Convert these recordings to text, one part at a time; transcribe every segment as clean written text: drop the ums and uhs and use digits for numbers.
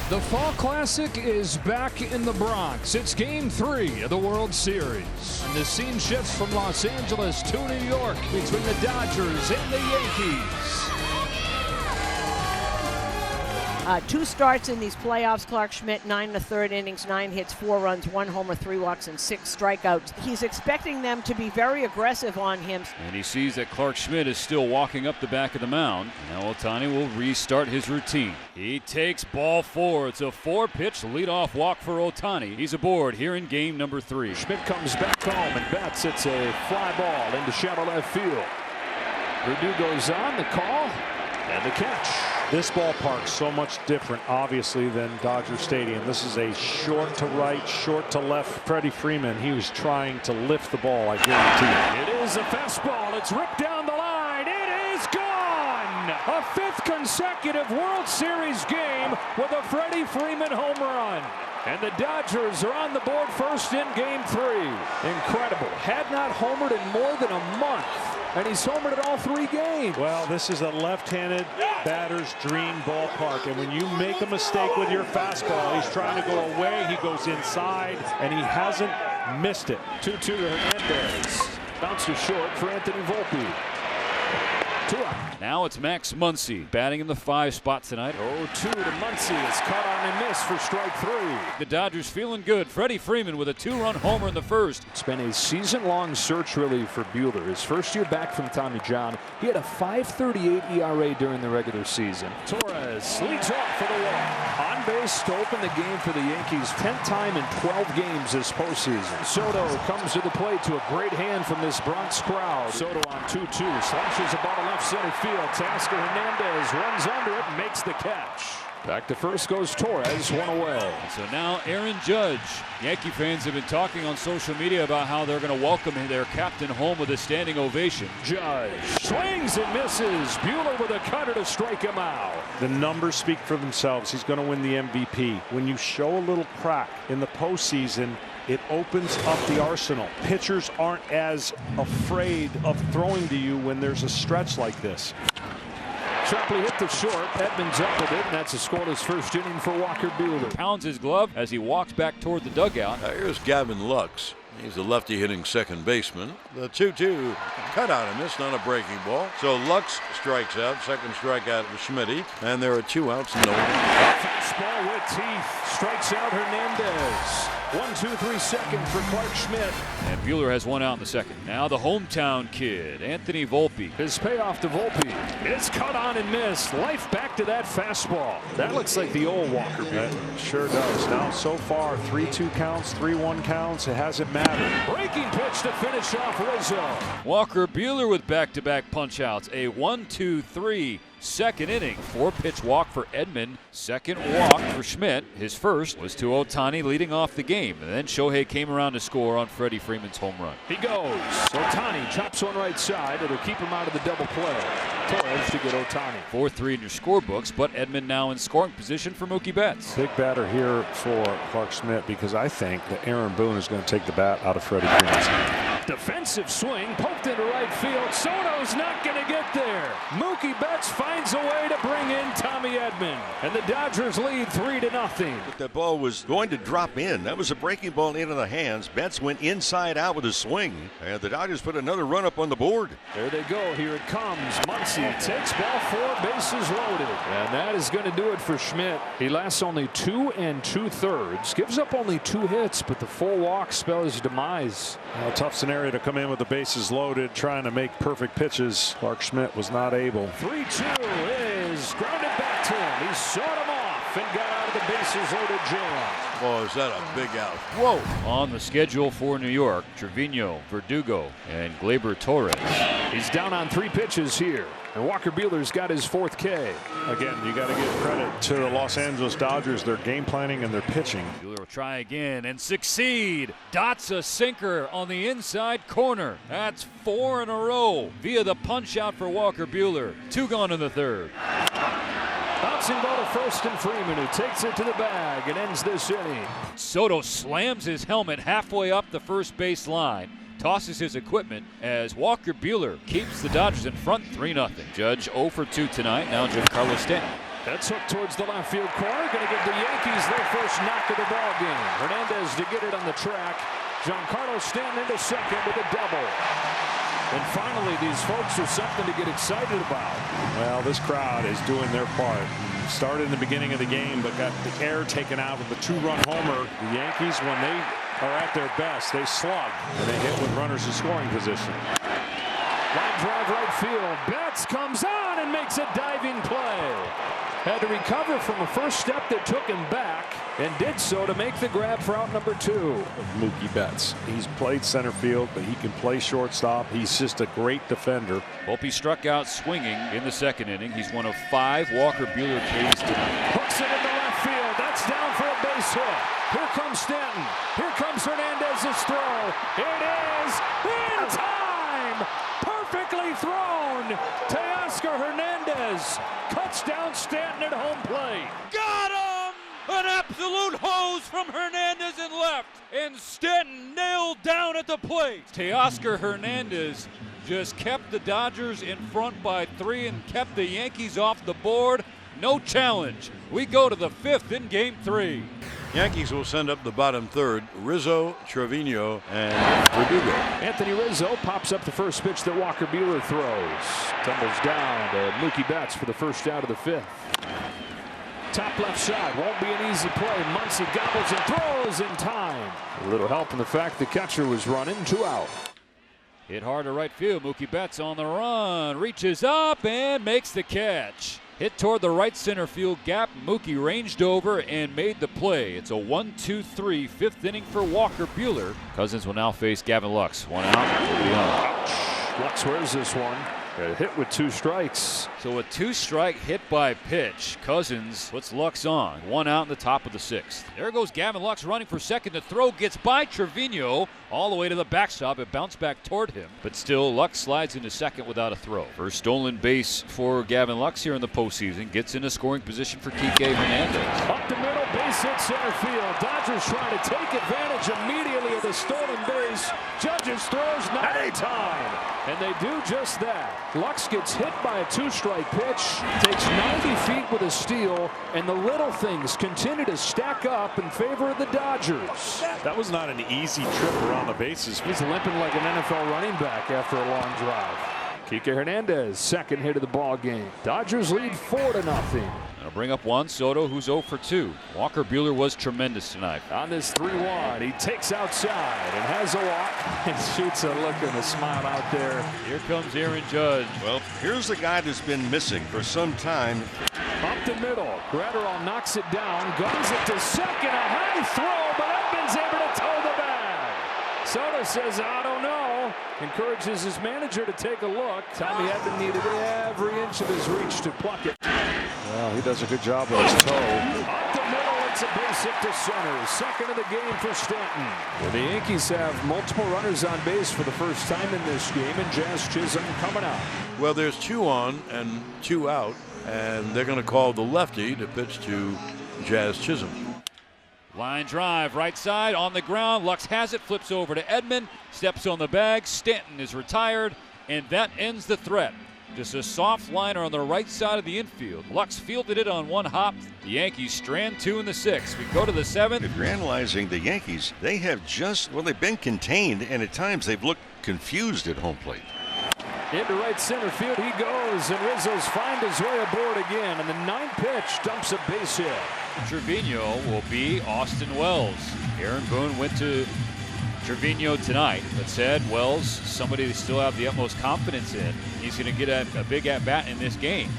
The Fall Classic is back in the Bronx. It's Game 3 of the World Series. And the scene shifts from Los Angeles to New York between the Dodgers and the Yankees. 2 starts in these playoffs. Clark Schmidt, 9 1/3 innings, 9 hits, 4 runs, 1 homer, 3 walks, and 6 strikeouts. He's expecting them to be very aggressive on him. And he sees that Clark Schmidt is still walking up the back of the mound. Now Ohtani will restart his routine. He takes ball 4. It's a 4-pitch leadoff walk for Ohtani. He's aboard here in game number 3. Schmidt comes back home and bats. It's a fly ball into shallow left field. Verdugo's on the call and the catch. This ballpark's so much different, obviously, than Dodger Stadium. This is a short to right, short to left. Freddie Freeman, he was trying to lift the ball, I guarantee It is a fastball. It's ripped down the line. It is gone. A 5th consecutive World Series game with a Freddie Freeman home run. And the Dodgers are on the board first in game 3. Incredible. Had not homered in more than a month. And he's homered at all 3 games. Well, this is a left-handed batter's dream ballpark. And when you make a mistake with your fastball, he's trying to go away. He goes inside, and he hasn't missed it. 2-2 to Hernandez. Bounce to short for Anthony Volpe. 2 out. Now it's Max Muncy batting in the 5 spot tonight. 0-2 to Muncy. It's caught on and missed for strike 3. The Dodgers feeling good. Freddie Freeman with a 2-run homer in the 1st. It's been a season-long search really for Buehler. His first year back from Tommy John, he had a 5.38 ERA during the regular season. Torres leads off for the walk. On base to open the game for the Yankees. 10th time in 12 games this postseason. Soto comes to the plate to a great hand from this Bronx crowd. Soto on 2-2. Slashes the ball to left center field. Teoscar Hernandez runs under it and makes the catch. Back to first goes Torres, 1 away. So now Aaron Judge. Yankee fans have been talking on social media about how they're going to welcome their captain home with a standing ovation. Judge swings and misses. Buehler with a cutter to strike him out. The numbers speak for themselves. He's going to win the MVP. When you show a little crack in the postseason, it opens up the arsenal. Pitchers aren't as afraid of throwing to you when there's a stretch like this. Sharply hit the short. Edmonds up with it, and that's a scoreless first inning for Walker Buehler. Pounds his glove as he walks back toward the dugout. Here's Gavin Lux. He's a lefty hitting second baseman. The 2-2 cut out and missed on a breaking ball. So Lux strikes out. Second strikeout for Schmitty. And there are 2 outs and no one. Fastball with teeth. Strikes out Hernandez. 1-2-3 second for Clark Schmidt. And Buehler has 1 out in the 2nd. Now the hometown kid, Anthony Volpe. His payoff to Volpe. It's cut on and missed. Life back to that fastball. That looks like the old Walker Buehler. It sure does. Now so far 3-2 counts, 3-1 counts. It hasn't mattered. Breaking pitch to finish off Rizzo. Walker Buehler with back-to-back punch-outs. A 1-2-3 second inning. 4-pitch walk for Edman. Second walk for Schmidt. His first was to Ohtani leading off the game. And then Shohei came around to score on Freddie Freeman's home run. He goes. Ohtani chops one right side. It'll keep him out of the double play. Torres to get Ohtani. 4-3 in your scorebooks, but Edman now in scoring position for Mookie Betts. Big batter here for Clark Schmidt because I think that Aaron Boone is going to take the bat out of Freddie Freeman's hand. Defensive swing, poked into right field. Soto's not going to get there. Mookie Betts finds a way to bring in Tommy Edman. And the Dodgers lead 3-0. That ball was going to drop in. That was a breaking ball into the hands. Betts went inside out with a swing. And the Dodgers put another run up on the board. There they go. Here it comes. Muncy takes ball 4, bases loaded. And that is going to do it for Schmidt. He lasts only 2 2/3. Gives up only 2 hits, but the 4 walks spell his demise. A tough scenario to come in with the bases loaded, trying to make perfect pitches. Clark Schmidt was not able. 3-2 is grounded back to him. He sawed him off and got out of the bases loaded jam. Oh, is that a big out? Whoa! On the schedule for New York, Trevino, Verdugo, and Gleyber Torres. He's down on 3 pitches here. And Walker Buehler's got his 4th K. Again, you got to give credit to the Los Angeles Dodgers, their game planning and their pitching. Buehler will try again and succeed. Dots a sinker on the inside corner. That's 4 in a row via the punch out for Walker Buehler. 2 gone in the 3rd. Bouncing ball to first and Freeman, who takes it to the bag and ends this inning. Soto slams his helmet halfway up the first base line. Tosses his equipment as Walker Buehler keeps the Dodgers in front 3-0. Judge 0 for 2 tonight. Now Giancarlo Stanton. That's hooked towards the left field corner. Going to give the Yankees their first knock of the ball game. Hernandez to get it on the track. Giancarlo Stanton into second with a double. And finally, these folks are something to get excited about. Well, this crowd is doing their part. Started in the beginning of the game, but got the air taken out with the 2-run homer. The Yankees, when they are at their best, they slug and they hit with runners in scoring position. Line drive right field. Betts comes on and makes a diving play. Had to recover from a first step that took him back and did so to make the grab for out number 2. Mookie Betts. He's played center field, but he can play shortstop. He's just a great defender. Volpe struck out swinging in the second inning. He's one of 5 Walker Buehler Ks tonight. Hooks it into left field. That's down for a base hit. Here comes Stanton. Here comes Hernandez's throw. It is in time. Perfectly thrown. Teoscar Hernandez cuts down Stanton at home plate. Got him! An absolute hose from Hernandez in left. And Stanton nailed down at the plate. Teoscar Hernandez just kept the Dodgers in front by 3 and kept the Yankees off the board. No challenge. We go to the 5th in Game 3. Yankees will send up the bottom third. Rizzo, Trevino, and Verdugo. Anthony Rizzo pops up the first pitch that Walker Buehler throws. Tumbles down to Mookie Betts for the first out of the 5th. Top left side. Won't be an easy play. Muncy gobbles and throws in time. A little help in the fact the catcher was running. 2 out. Hit hard to right field. Mookie Betts on the run. Reaches up and makes the catch. Hit toward the right center field gap. Mookie ranged over and made the play. It's a 1-2-3 5th inning for Walker Buehler. Cousins will now face Gavin Lux. 1 out. Ouch. Lux wears this one. A hit with 2 strikes. So a 2-strike hit by pitch. Cousins puts Lux on. 1 out in the top of the 6th. There goes Gavin Lux running for second. The throw gets by Trevino all the way to the backstop. It bounced back toward him. But still, Lux slides into second without a throw. First stolen base for Gavin Lux here in the postseason. Gets into scoring position for Kike Hernandez. Up the middle, base hit center field. Dodgers trying to take advantage immediately of the stolen base. Judges throws not in time. And they do just that. Lux gets hit by a 2-strike pitch, takes 90 feet with a steal, and the little things continue to stack up in favor of the Dodgers. That was not an easy trip around the bases. He's limping like an NFL running back after a long drive. Kike Hernandez, second hit of the ball game. Dodgers lead 4-0. That'll bring up Juan Soto, who's 0 for 2. Walker Buehler was tremendous tonight. On this 3-1, he takes outside and has a walk and shoots a look and a smile out there. Here comes Aaron Judge. Well, here's the guy that's been missing for some time. Up the middle, Gratterall knocks it down, guns it to second, a high throw, but Edmonds able to toe the bag. Soto says, I don't know. Encourages his manager to take a look. Tommy Edman needed every inch of his reach to pluck it. Well, he does a good job with his toe. Up the middle, it's a base hit to center. Second of the game for Stanton. Well, the Yankees have multiple runners on base for the first time in this game, and Jazz Chisholm coming out. Well, there's 2 on and 2 out, and they're going to call the lefty to pitch to Jazz Chisholm. Line drive, right side, on the ground. Lux has it, flips over to Edman, steps on the bag. Stanton is retired, and that ends the threat. Just a soft liner on the right side of the infield. Lux fielded it on 1 hop. The Yankees strand 2 in the 6th. We go to the 7th. If you're analyzing the Yankees, they have they've been contained, and at times they've looked confused at home plate. Into right center field he goes, and Rizzo's find his way aboard again, and the 9th pitch dumps a base hit. Trevino will be Austin Wells. Aaron Boone went to Trevino tonight, but said Wells, somebody they still have the utmost confidence in. He's going to get a big at-bat in this game.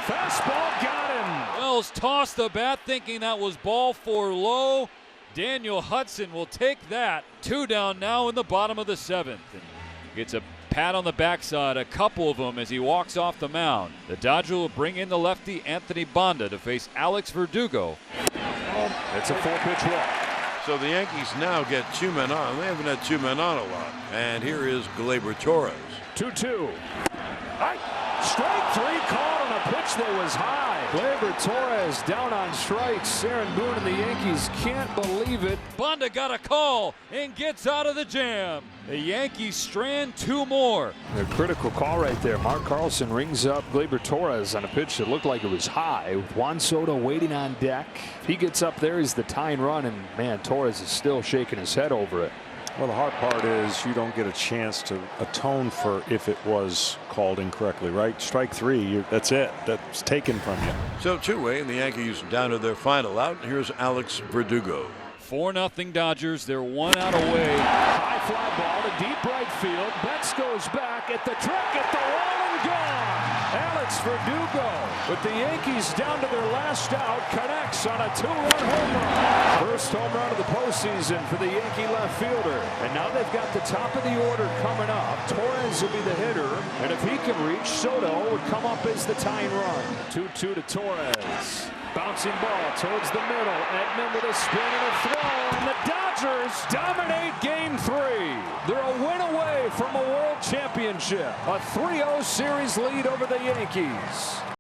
Fastball got him. Wells tossed the bat thinking that was ball 4 low. Daniel Hudson will take that. 2 down now in the bottom of the 7th. And gets a pat on the backside, a couple of them as he walks off the mound. The Dodgers will bring in the lefty Anthony Banda to face Alex Verdugo. It's a 4-pitch walk. So the Yankees now get 2 men on. They haven't had 2 men on a lot. And here is Gleyber Torres. 2-2. Strike 3 called on a pitch that was high. Gleyber Torres down on strikes. Aaron Boone and the Yankees can't believe it. Bonda got a call and gets out of the jam. The Yankees strand 2 more. A critical call right there. Mark Carlson rings up Gleyber Torres on a pitch that looked like it was high, with Juan Soto waiting on deck. If he gets up there, he's the tying run, and man, Torres is still shaking his head over it. Well, the hard part is you don't get a chance to atone for if it was called incorrectly, right? Strike 3, that's it. That's taken from you. So 2-way, and the Yankees down to their final out. Here's Alex Verdugo. 4-0 Dodgers. They're 1 out away. High fly ball to deep right field. Betts goes back at the track at the wall and gone. Alex Verdugo, with the Yankees down to their last out, connects on a 2-run home run. First home run of the postseason for the Yankee left fielder. And now they've got the top of the order coming up. Torres will be the hitter, and if he can reach, Soto would come up as the tying run. 2-2 to Torres. Bouncing ball towards the middle. Edman with a spin and a throw, and the Dodgers dominate Game 3. They're a win away from a World Championship. A 3-0 series lead over the Yankees.